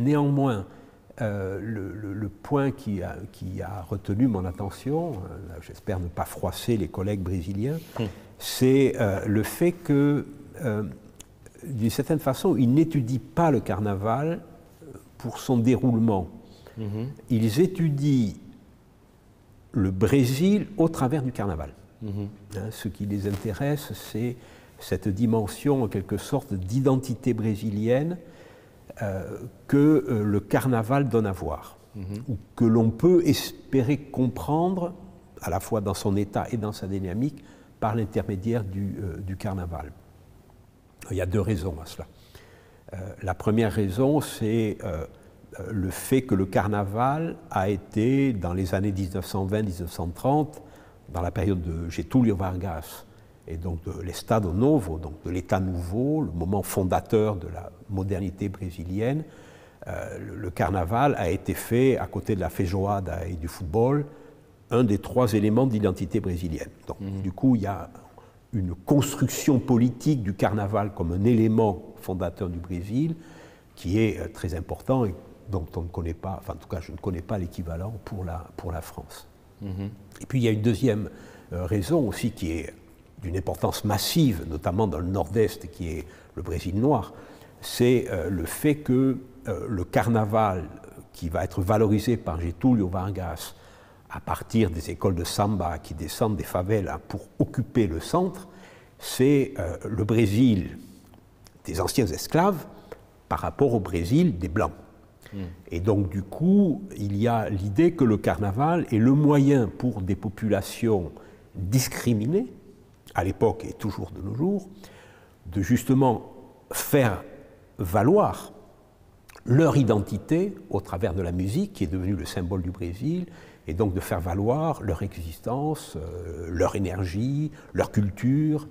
Néanmoins, le point qui a retenu mon attention, j'espère ne pas froisser les collègues brésiliens, c'est le fait que, d'une certaine façon, ils n'étudient pas le carnaval pour son déroulement. Ils étudient le Brésil au travers du carnaval. Ce qui les intéresse, c'est cette dimension, en quelque sorte, d'identité brésilienne que le carnaval donne à voir, ou que l'on peut espérer comprendre, à la fois dans son état et dans sa dynamique, par l'intermédiaire du carnaval. Il y a deux raisons à cela. La première raison, c'est le fait que le carnaval a été, dans les années 1920-1930, dans la période de Getúlio Vargas, et donc de l'Estado Novo, donc de l'État nouveau, le moment fondateur de la modernité brésilienne, le carnaval a été fait, à côté de la feijoada et du football, un des trois éléments d'identité brésilienne. Donc, du coup, il y a une construction politique du carnaval comme un élément fondateur du Brésil qui est très important et dont on ne connaît pas, enfin en tout cas je ne connais pas l'équivalent pour la France. Et puis il y a une deuxième raison aussi qui est d'une importance massive, notamment dans le nord-est qui est le Brésil noir, c'est le fait que le carnaval qui va être valorisé par Getúlio Vargas à partir des écoles de samba qui descendent des favelas pour occuper le centre, c'est le Brésil des anciens esclaves par rapport au Brésil des Blancs. Et donc du coup, il y a l'idée que le carnaval est le moyen pour des populations discriminées, à l'époque et toujours de nos jours, de justement faire valoir leur identité au travers de la musique qui est devenue le symbole du Brésil, et donc de faire valoir leur existence, leur énergie, leur culture,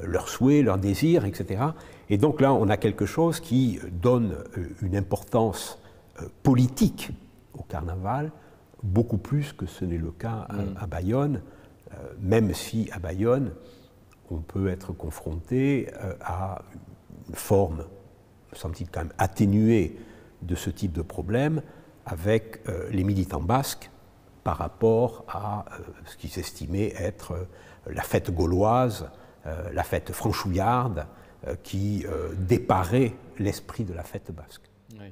leurs souhaits, leurs désirs, etc. Et donc là, on a quelque chose qui donne une importance politique au carnaval, beaucoup plus que ce n'est le cas à Bayonne, même si à Bayonne, on peut être confronté à une forme, me semble-t-il, quand même atténuée de ce type de problème avec les militants basques par rapport à ce qui s'estimait être la fête gauloise, la fête franchouillarde, qui déparait l'esprit de la fête basque. Oui.